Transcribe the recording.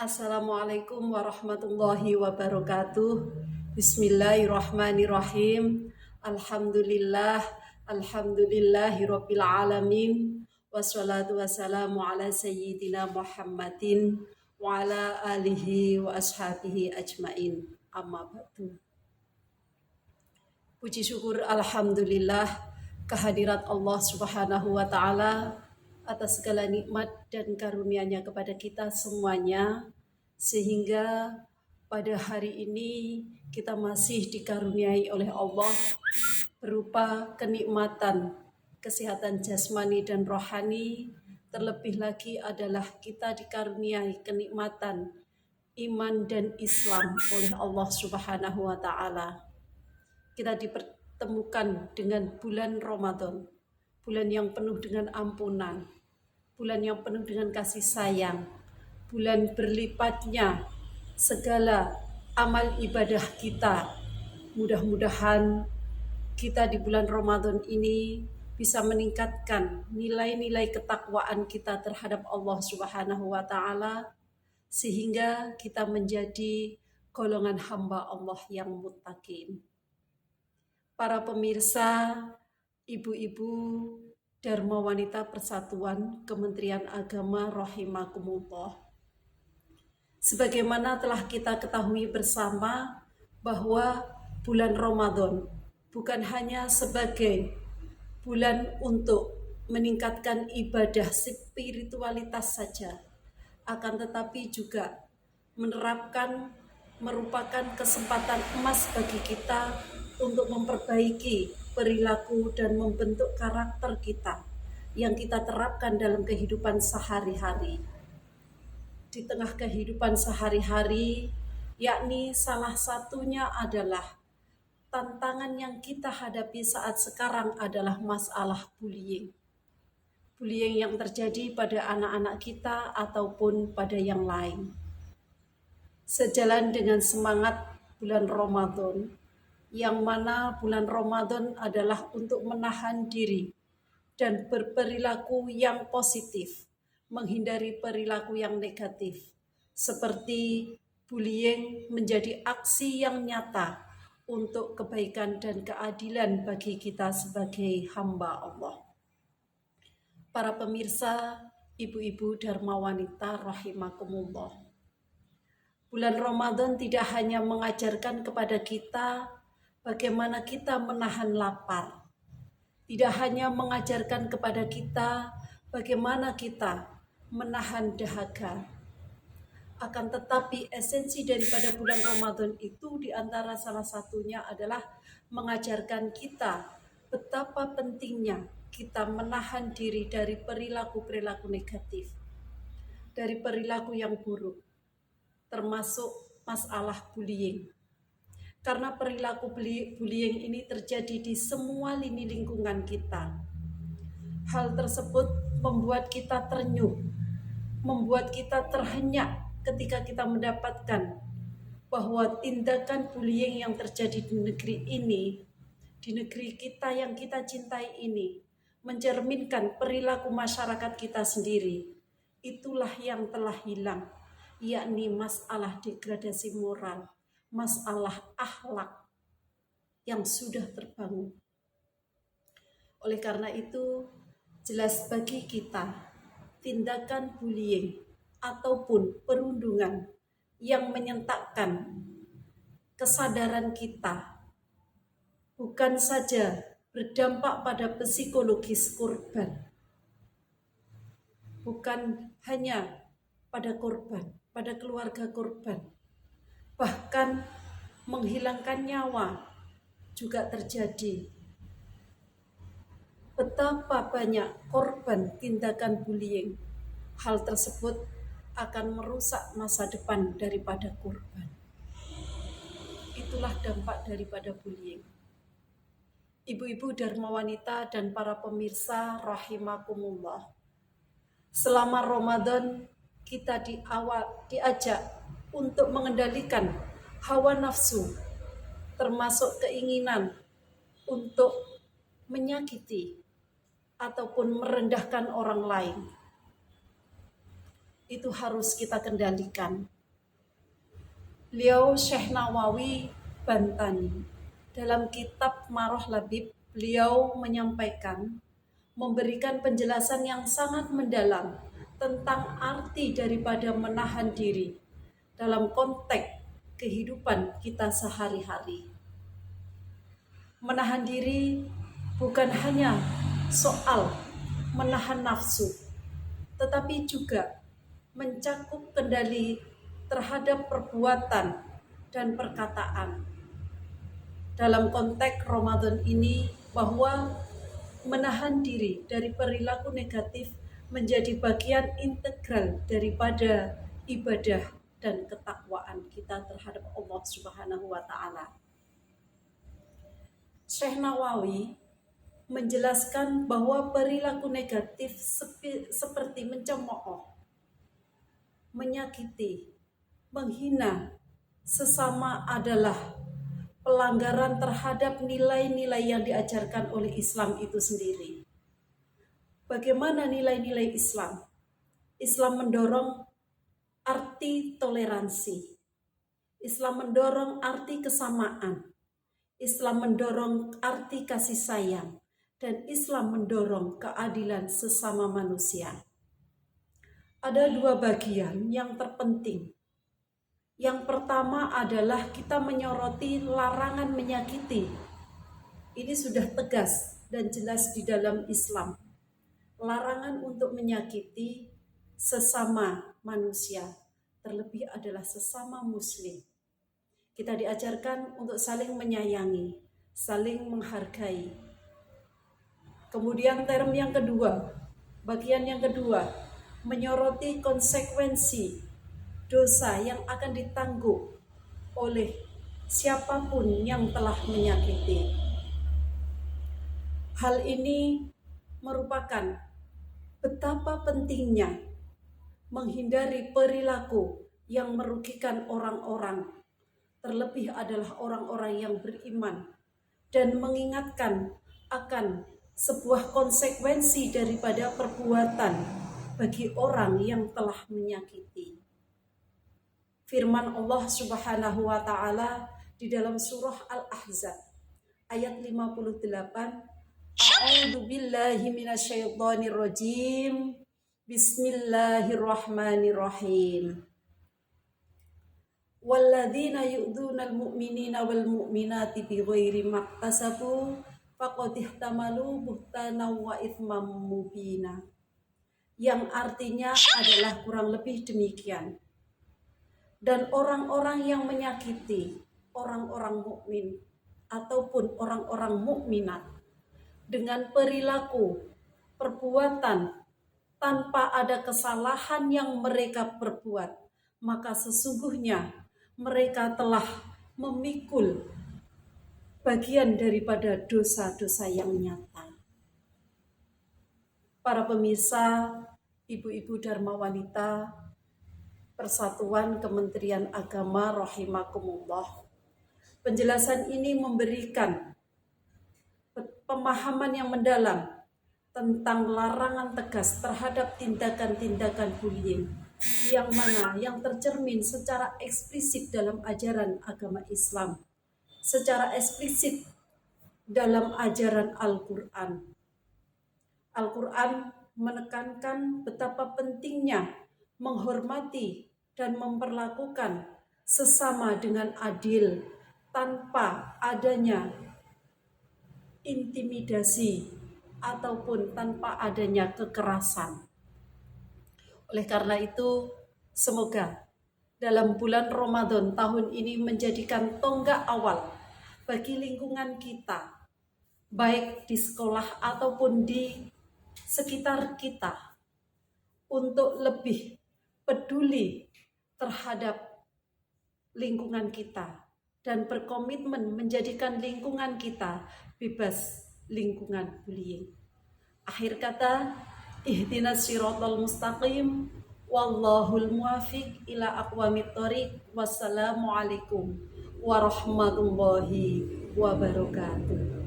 Assalamualaikum warahmatullahi wabarakatuh. Bismillahirrahmanirrahim. Alhamdulillah, alhamdulillahirabbil alamin. Wassalatu wassalamu ala sayyidina Muhammadin wa ala alihi wa ashabihi ajmain. Amma ba'du. Puji syukur alhamdulillah kehadirat Allah Subhanahu wa taala atas segala nikmat dan karunia-Nya kepada kita semuanya, sehingga pada hari ini kita masih dikaruniai oleh Allah berupa kenikmatan kesehatan jasmani dan rohani. Terlebih lagi adalah kita dikaruniai kenikmatan iman dan Islam oleh Allah Subhanahu wa taala. Kita dipertemukan dengan bulan Ramadan, bulan yang penuh dengan ampunan, bulan yang penuh dengan kasih sayang, bulan berlipatnya segala amal ibadah kita. Mudah-mudahan kita di bulan Ramadan ini bisa meningkatkan nilai-nilai ketakwaan kita terhadap Allah Subhanahu wa taala, sehingga kita menjadi golongan hamba Allah yang muttaqin. Para pemirsa, ibu-ibu, Dharma Wanita Persatuan Kementerian Agama rahimakumullah. Sebagaimana telah kita ketahui bersama bahwa bulan Ramadan bukan hanya sebagai bulan untuk meningkatkan ibadah spiritualitas saja, akan tetapi juga merupakan kesempatan emas bagi kita untuk memperbaiki perilaku dan membentuk karakter kita yang kita terapkan dalam kehidupan sehari-hari. Di tengah kehidupan sehari-hari, yakni salah satunya adalah tantangan yang kita hadapi saat sekarang adalah masalah bullying. Bullying yang terjadi pada anak-anak kita ataupun pada yang lain. Sejalan dengan semangat bulan Ramadan, yang mana bulan Ramadan adalah untuk menahan diri dan berperilaku yang positif, menghindari perilaku yang negatif, seperti bullying menjadi aksi yang nyata untuk kebaikan dan keadilan bagi kita sebagai hamba Allah. Para pemirsa, ibu-ibu Dharma Wanita rahimakumullah. Bulan Ramadan tidak hanya mengajarkan kepada kita bagaimana kita menahan lapar, tidak hanya mengajarkan kepada kita bagaimana kita menahan dahaga, akan tetapi esensi daripada bulan Ramadan itu diantara salah satunya adalah mengajarkan kita betapa pentingnya kita menahan diri dari perilaku-perilaku negatif, dari perilaku yang buruk, termasuk masalah bullying. Karena perilaku bullying ini terjadi di semua lini lingkungan kita. Hal tersebut membuat kita terenyuh, membuat kita terhenyak ketika kita mendapatkan bahwa tindakan bullying yang terjadi di negeri ini, di negeri kita yang kita cintai ini, mencerminkan perilaku masyarakat kita sendiri. Itulah yang telah hilang, yakni masalah degradasi moral, masalah akhlak yang sudah terbangun. Oleh karena itu, jelas bagi kita, tindakan bullying ataupun perundungan yang menyentakkan kesadaran kita bukan saja berdampak pada psikologis korban, bukan hanya pada korban, pada keluarga korban, bahkan menghilangkan nyawa juga terjadi. Betapa banyak korban tindakan bullying, hal tersebut akan merusak masa depan daripada korban. Itulah dampak daripada bullying. Ibu-ibu Dharma Wanita dan para pemirsa rahimakumullah. Selama Ramadan kita diajak untuk mengendalikan hawa nafsu, termasuk keinginan untuk menyakiti ataupun merendahkan orang lain. itu harus kita kendalikan. Beliau Syekh Nawawi Bantani dalam kitab Maroh Labib, beliau menyampaikan, memberikan penjelasan yang sangat mendalam tentang arti daripada menahan diri dalam konteks kehidupan kita sehari-hari. Menahan diri bukan hanya soal menahan nafsu, tetapi juga mencakup kendali terhadap perbuatan dan perkataan. Dalam konteks Ramadan ini, bahwa menahan diri dari perilaku negatif menjadi bagian integral daripada ibadah dan ketakwaan kita terhadap Allah Subhanahu wa Ta'ala. Syekh Nawawi menjelaskan bahwa perilaku negatif seperti mencemooh, menyakiti, menghina sesama adalah pelanggaran terhadap nilai-nilai yang diajarkan oleh Islam itu sendiri. Bagaimana nilai-nilai Islam? Islam mendorong arti toleransi. Islam mendorong arti kesamaan. Islam mendorong arti kasih sayang, dan Islam mendorong keadilan sesama manusia. Ada dua bagian yang terpenting. Yang pertama adalah kita menyoroti larangan menyakiti. Ini sudah tegas dan jelas di dalam Islam. Larangan untuk menyakiti sesama manusia, terlebih adalah sesama muslim. Kita diajarkan untuk saling menyayangi, saling menghargai. Kemudian term yang kedua, bagian yang kedua, menyoroti konsekuensi dosa yang akan ditanggung oleh siapapun yang telah menyakiti. Hal ini merupakan betapa pentingnya menghindari perilaku yang merugikan orang-orang, terlebih adalah orang-orang yang beriman, dan mengingatkan akan sebuah konsekuensi daripada perbuatan bagi orang yang telah menyakiti. Firman Allah Subhanahu wa Ta'ala di dalam surah Al-Ahzab ayat 58, A'udzu billahi minasyaitonir rajim. Bismillahirrahmanirrahim. Walladzina yu'dzunal mu'minina wal mu'minati bighairi maktasabu faqad ihtamalu buhtanan wa itsman mubina. Yang artinya adalah kurang lebih demikian. Dan orang-orang yang menyakiti orang-orang mukmin ataupun orang-orang mukminat dengan perilaku, perbuatan tanpa ada kesalahan yang mereka perbuat, maka sesungguhnya mereka telah memikul bagian daripada dosa-dosa yang nyata. Para pemirsa, ibu-ibu Dharma Wanita, Persatuan Kementerian Agama rahimakumullah. Penjelasan ini memberikan pemahaman yang mendalam tentang larangan tegas terhadap tindakan-tindakan bullying yang tercermin secara eksplisit dalam ajaran agama Islam, secara eksplisit dalam ajaran Al-Quran. Al-Quran menekankan betapa pentingnya menghormati dan memperlakukan sesama dengan adil tanpa adanya intimidasi ataupun tanpa adanya kekerasan. Oleh karena itu, semoga dalam bulan Ramadan tahun ini menjadikan tonggak awal bagi lingkungan kita, baik di sekolah ataupun di sekitar kita, untuk lebih peduli terhadap lingkungan kita dan berkomitmen menjadikan lingkungan kita bebas lingkungan bullying. Akhir kata, ihdinas siratal mustaqim, wallahul muwafiq ila aqwamit thoriq. Wassalamualaikum warahmatullahi wabarakatuh.